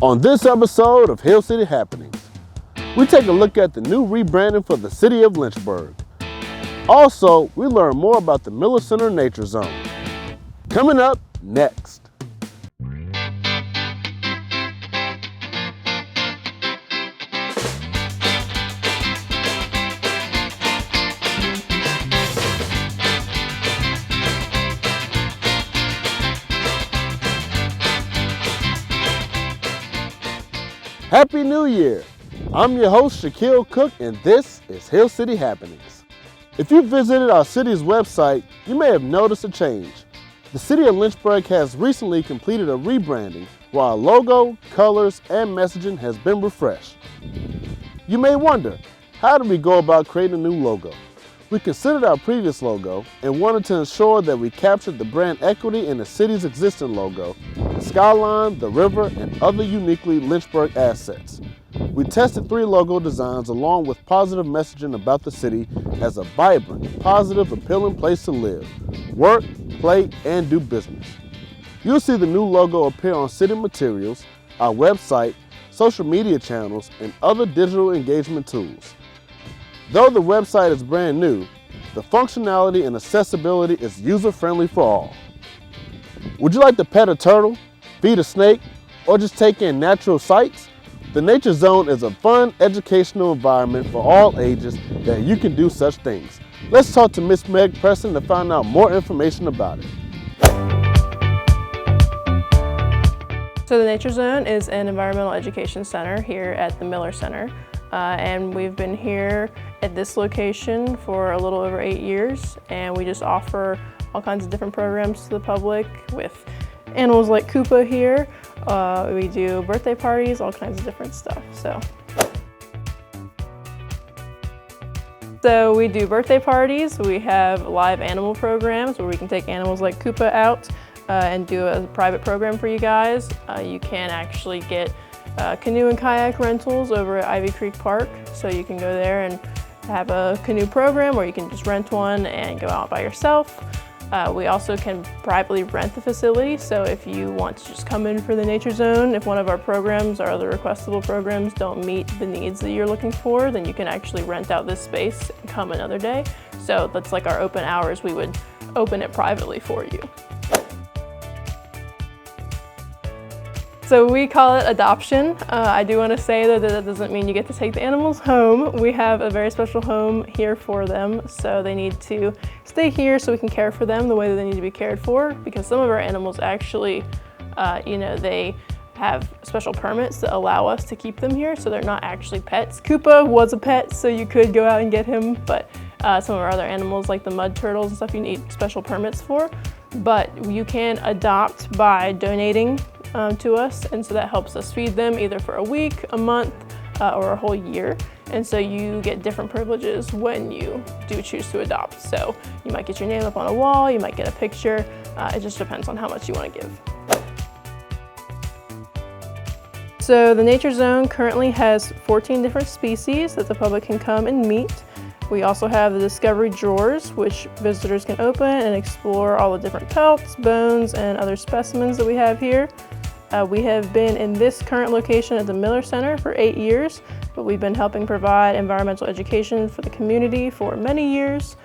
On this episode of Hill City Happenings, we take a look at the new rebranding for the city of Lynchburg. Also, we learn more about the Miller Center Nature Zone. Coming up next. Happy New Year! I'm your host, Shaquille Cook, and this is Hill City Happenings. If you visited our city's website, you may have noticed a change. The city of Lynchburg has recently completed a rebranding, while our logo, colors, and messaging has been refreshed. You may wonder, how did we go about creating a new logo? We considered our previous logo and wanted to ensure that we captured the brand equity in the city's existing logo, the skyline, the river, and other uniquely Lynchburg assets. We tested 3 logo designs along with positive messaging about the city as a vibrant, positive, appealing place to live, work, play, and do business. You'll see the new logo appear on city materials, our website, social media channels, and other digital engagement tools. Though the website is brand new, the functionality and accessibility is user-friendly for all. Would you like to pet a turtle, feed a snake, or just take in natural sights? The Nature Zone is a fun, educational environment for all ages that you can do such things. Let's talk to Miss Meg Preston to find out more information about it. So the Nature Zone is an environmental education center here at the Miller Center. And we've been here at this location for a little over 8 years, and we just offer all kinds of different programs to the public with animals like Koopa here. We do birthday parties, all kinds of different stuff. So we do birthday parties. We have live animal programs where we can take animals like Koopa out and do a private program for you guys. You can actually get canoe and kayak rentals over at Ivy Creek Park, so you can go there and have a canoe program, or you can just rent one and go out by yourself. We also can privately rent the facility, so if you want to just come in for the Nature Zone, if one of our programs or other requestable programs don't meet the needs that you're looking for, then you can actually rent out this space and come another day. So that's like our open hours. We would open it privately for you. So we call it adoption. I do want to say that doesn't mean you get to take the animals home. We have a very special home here for them, so they need to stay here so we can care for them the way that they need to be cared for, because some of our animals actually, they have special permits that allow us to keep them here, so they're not actually pets. Koopa was a pet, so you could go out and get him, but some of our other animals like the mud turtles and stuff you need special permits for. But you can adopt by donating to us, and so that helps us feed them either for a week, a month, or a whole year. And so you get different privileges when you do choose to adopt. So you might get your name up on a wall, you might get a picture. It just depends on how much you want to give. So the Nature Zone currently has 14 different species that the public can come and meet. We also have the Discovery Drawers, which visitors can open and explore all the different pelts, bones, and other specimens that we have here. We have been in this current location at the Miller Center for 8 years, but we've been helping provide environmental education for the community for many years.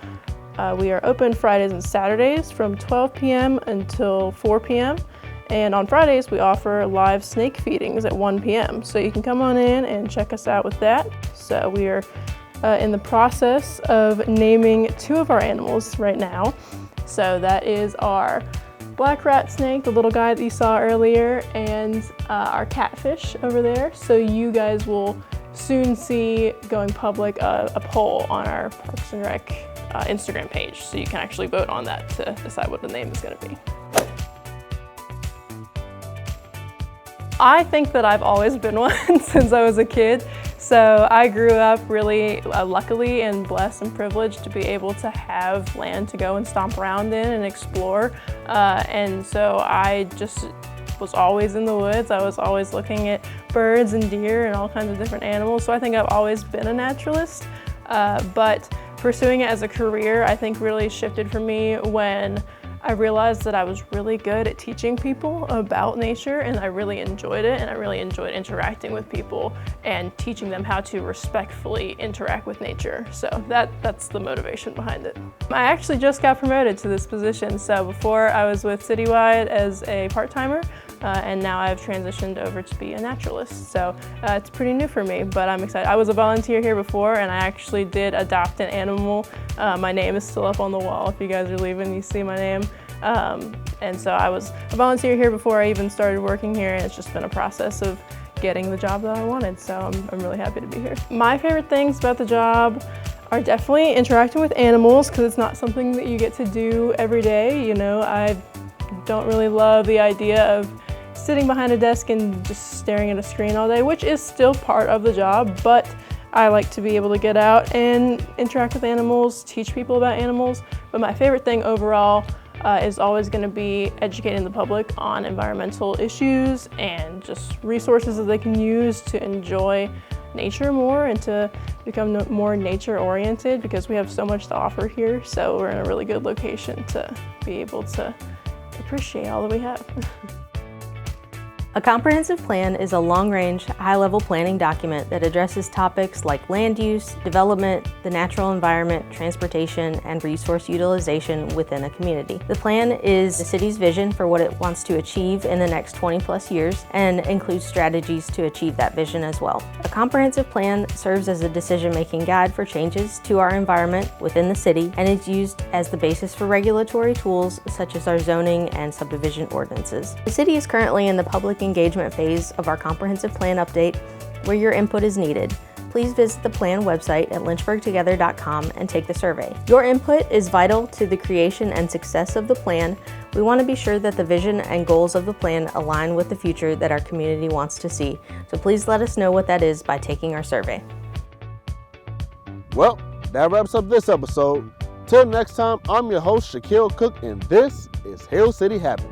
We are open Fridays and Saturdays from 12 p.m. until 4 p.m. And on Fridays, we offer live snake feedings at 1 p.m. So you can come on in and check us out with that. So we are in the process of naming 2 of our animals right now. So that is our black rat snake, the little guy that you saw earlier, and our catfish over there. So you guys will soon see going public a poll on our Parks and Rec Instagram page. So you can actually vote on that to decide what the name is going to be. I think that I've always been one since I was a kid. So I grew up really luckily and blessed and privileged to be able to have land to go and stomp around in and explore. And so I just was always in the woods. I was always looking at birds and deer and all kinds of different animals. So I think I've always been a naturalist. But pursuing it as a career, I think really shifted for me when I realized that I was really good at teaching people about nature, and I really enjoyed it, and I really enjoyed interacting with people and teaching them how to respectfully interact with nature. So that's the motivation behind it. I actually just got promoted to this position. So before I was with Citywide as a part-timer, and now I've transitioned over to be a naturalist. So it's pretty new for me, but I'm excited. I was a volunteer here before, and I actually did adopt an animal. My name is still up on the wall. If you guys are leaving, you see my name. And so I was a volunteer here before I even started working here, and it's just been a process of getting the job that I wanted. So I'm really happy to be here. My favorite things about the job are definitely interacting with animals, because it's not something that you get to do every day. You know, I don't really love the idea of sitting behind a desk and just staring at a screen all day, which is still part of the job, but I like to be able to get out and interact with animals, teach people about animals. But my favorite thing overall is always going to be educating the public on environmental issues and just resources that they can use to enjoy nature more and to become more nature oriented, because we have so much to offer here. So we're in a really good location to be able to appreciate all that we have. A comprehensive plan is a long-range, high-level planning document that addresses topics like land use, development, the natural environment, transportation, and resource utilization within a community. The plan is the city's vision for what it wants to achieve in the next 20+ years and includes strategies to achieve that vision as well. A comprehensive plan serves as a decision-making guide for changes to our environment within the city, and is used as the basis for regulatory tools such as our zoning and subdivision ordinances. The city is currently in the public engagement phase of our comprehensive plan update, where your input is needed. Please visit the plan website at lynchburgtogether.com and take the survey. Your input is vital to the creation and success of the plan. We want to be sure that the vision and goals of the plan align with the future that our community wants to see. So please let us know what that is by taking our survey. Well, that wraps up this episode. Till next time, I'm your host, Shaquille Cook, and this is Hill City Happenings.